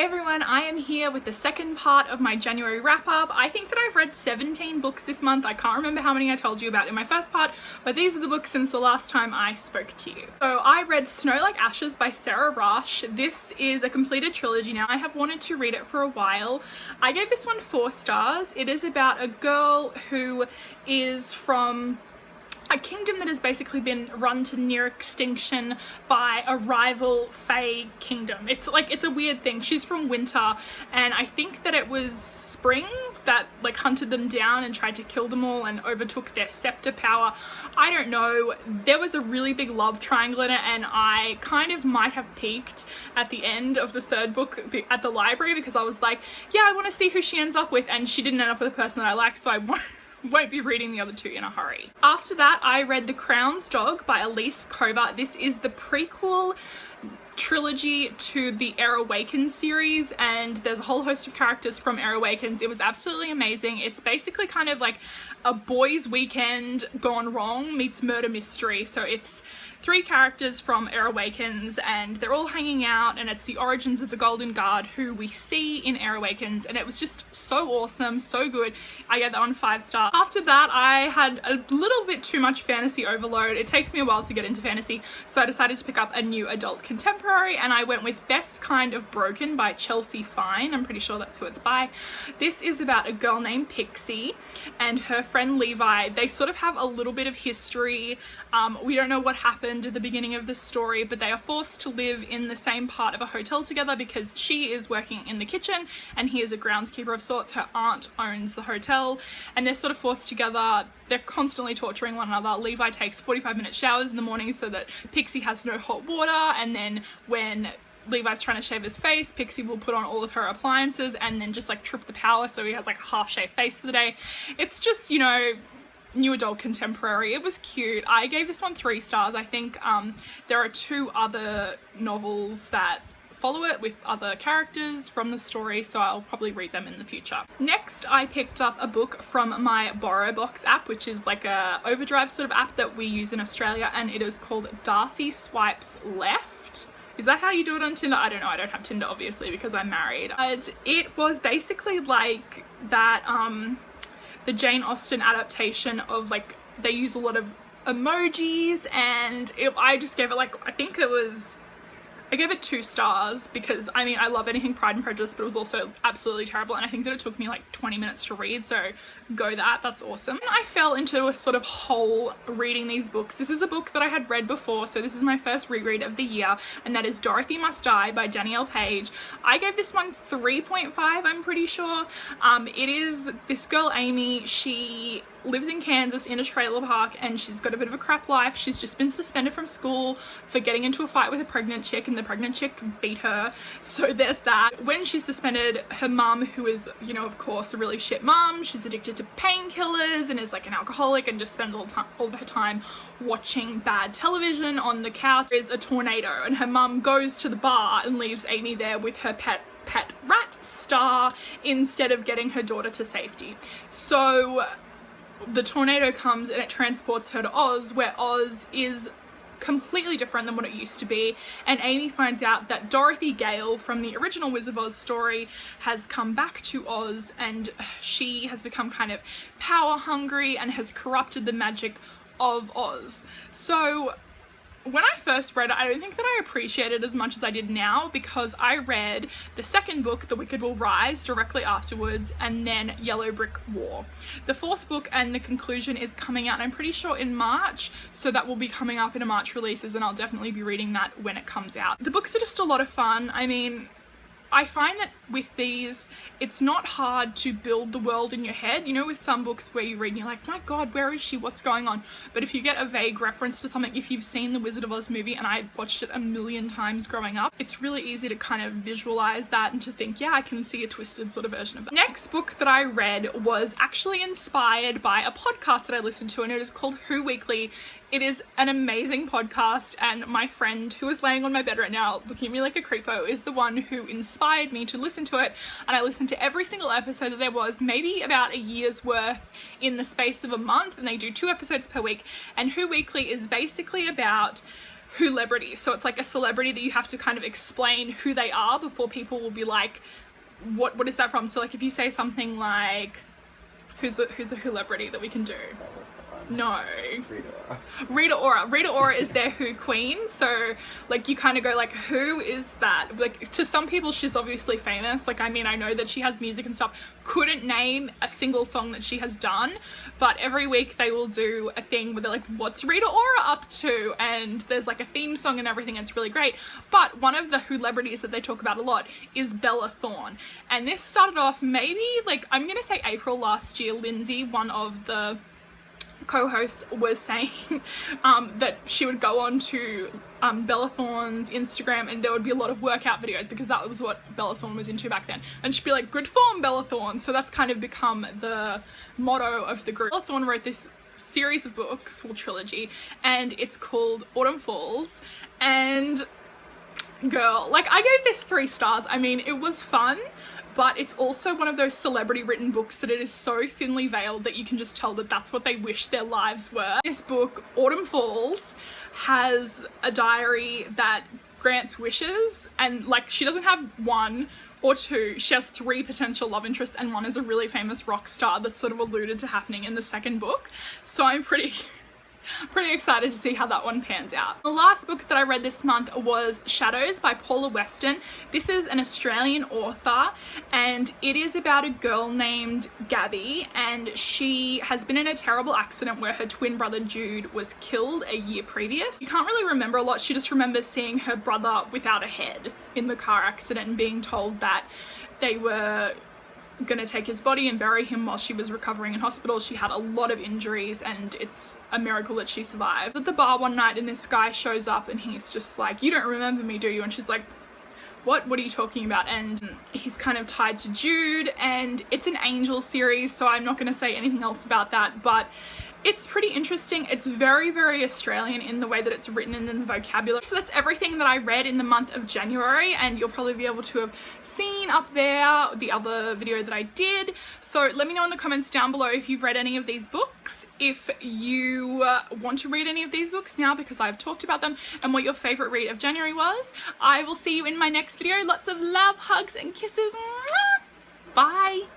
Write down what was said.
Hey everyone, I am here with the second part of my January wrap up. I think that I've read 17 books this month. I can't remember how many I told you about in my first part, but these are the books since the last time I spoke to you. So I read Snow Like Ashes by Sarah Rush. This is a completed trilogy now. I have wanted to read it for a while. I gave this one 4 stars. It is about a girl who is from a kingdom that has basically been run to near extinction by a rival fae kingdom. It's a weird thing. She's from winter, and I think that it was spring that like hunted them down and tried to kill them all and overtook their scepter power. I don't know. There was a really big love triangle in it, and I kind of might have peaked at the end of the 3rd book at the library because I was like, yeah, I want to see who she ends up with, and she didn't end up with a person that I like, so I won't be reading the other 2 in a hurry. After that, I read The Crowns Dalek by Elise Kova. This is the prequel trilogy to the Air Awakens series, and there's a whole host of characters from Air Awakens. It was absolutely amazing. It's basically kind of like a boys' weekend gone wrong meets murder mystery. So it's 3 characters from Air Awakens, and they're all hanging out, and it's the origins of the Golden Guard who we see in Air Awakens, and it was just so awesome, so good. I gave that one 5 stars. After that, I had a little bit too much fantasy overload. It takes me a while to get into fantasy, so I decided to pick up a new adult contemporary, and I went with Best Kind of Broken by Chelsea Fine. I'm pretty sure that's who it's by. This is about a girl named Pixie and her friend Levi. They sort of have a little bit of history. We don't know what happened at the beginning of the story, but they are forced to live in the same part of a hotel together because she is working in the kitchen and he is a groundskeeper of sorts. Her aunt owns the hotel, and they're sort of forced together. They're constantly torturing one another. Levi takes 45-minute showers in the morning so that Pixie has no hot water, and then when Levi's trying to shave his face, Pixie will put on all of her appliances and then just like trip the power so he has like a half-shaved face for the day. It's just, you know, new adult contemporary. It was cute. I gave this one 3 stars. I think there are 2 other novels that follow it with other characters from the story, so I'll probably read them in the future. Next, I picked up a book from my Borrow Box app, which is like a overdrive sort of app that we use in Australia, and it is called Darcy Swipes Left. Is that how you do it on Tinder? I don't know. I don't have Tinder, obviously, because I'm married. But it was basically like that the Jane Austen adaptation of, like, they use a lot of emojis, and I just gave it like, I gave it 2 stars because, I mean, I love anything Pride and Prejudice, but it was also absolutely terrible, and I think that it took me like 20 minutes to read, so go that, that's awesome. I fell into a sort of hole reading these books. This is a book that I had read before, so this is my first reread of the year, and that is Dorothy Must Die by Danielle Page. I gave this one 3.5, I'm pretty sure. It is this girl, Amy. She lives in Kansas in a trailer park, and she's got a bit of a crap life. She's just been suspended from school for getting into a fight with a pregnant chick, and the pregnant chick beat her, so there's that. When she's suspended, her mum, who is, you know, of course, a really shit mum, she's addicted to painkillers and is like an alcoholic and just spends all of her time watching bad television on the couch. There's a tornado, and her mum goes to the bar and leaves Amy there with her pet rat, Star, instead of getting her daughter to safety. So the tornado comes and it transports her to Oz, where Oz is completely different than what it used to be, and Amy finds out that Dorothy Gale from the original Wizard of Oz story has come back to Oz, and she has become kind of power hungry and has corrupted the magic of Oz. So when I first read it, I don't think that I appreciated it as much as I did now, because I read the 2nd book, The Wicked Will Rise, directly afterwards, and then Yellow Brick War. The 4th book and the conclusion is coming out, I'm pretty sure, in March, so that will be coming up in a March releases, and I'll definitely be reading that when it comes out. The books are just a lot of fun. I mean, I find that with these, it's not hard to build the world in your head. You know, with some books where you read and you're like, my god, where is she? What's going on? But if you get a vague reference to something, if you've seen the Wizard of Oz movie, and I watched it a million times growing up, it's really easy to kind of visualize that and to think, yeah, I can see a twisted sort of version of that. Next book that I read was actually inspired by a podcast that I listened to, and it is called Who Weekly. It is an amazing podcast, and my friend, who is laying on my bed right now looking at me like a creepo, is the one who inspired me to listen to it, and I listened to every single episode that there was, maybe about a year's worth in the space of a month, and they do 2 episodes per week. And Who Weekly is basically about Wholebrity. So it's like a celebrity that you have to kind of explain who they are before people will be like, what is that from? So like if you say something like, who's a wholebrity that we can do? No. Rita Ora. Rita Ora is their Who queen. So like you kind of go like, who is that? Like to some people she's obviously famous. Like I mean, I know that she has music and stuff. Couldn't name a single song that she has done, but every week they will do a thing where they're like, what's Rita Ora up to? And there's like a theme song and everything. It's really great. But one of the Wholebrities that they talk about a lot is Bella Thorne. And this started off maybe like, I'm gonna say April last year. Lindsay, one of the co-hosts, was saying that she would go on to Bella Thorne's Instagram and there would be a lot of workout videos because that was what Bella Thorne was into back then, and she'd be like, good form, Bella Thorne. So that's kind of become the motto of the group. Bella Thorne wrote this series of books, or trilogy, and it's called Autumn Falls, and girl, like I gave this 3 stars. I mean, it was fun, but it's also one of those celebrity written books that it is so thinly veiled that you can just tell that that's what they wish their lives were. This book, Autumn Falls, has a diary that grants wishes, and like she doesn't have 1 or 2, she has 3 potential love interests, and 1 is a really famous rock star that's sort of alluded to happening in the second book. So I'm pretty excited to see how that one pans out. The last book that I read this month was Shadows by Paula Weston. This is an Australian author, and it is about a girl named Gabby, and she has been in a terrible accident where her twin brother Jude was killed a year previous. You can't really remember a lot. She just remembers seeing her brother without a head in the car accident and being told that they were gonna take his body and bury him while she was recovering in hospital. She had a lot of injuries and it's a miracle that she survived. At the bar one night and this guy shows up and he's just like, you don't remember me, do you? And she's like, what are you talking about? And he's kind of tied to Jude, and it's an Angel series, so I'm not going to say anything else about that, but it's pretty interesting. It's very, very Australian in the way that it's written and in the vocabulary. So that's everything that I read in the month of January, and you'll probably be able to have seen up there the other video that I did. So let me know in the comments down below if you've read any of these books, if you want to read any of these books now because I've talked about them, and what your favorite read of January was. I will see you in my next video. Lots of love, hugs, and kisses. Bye.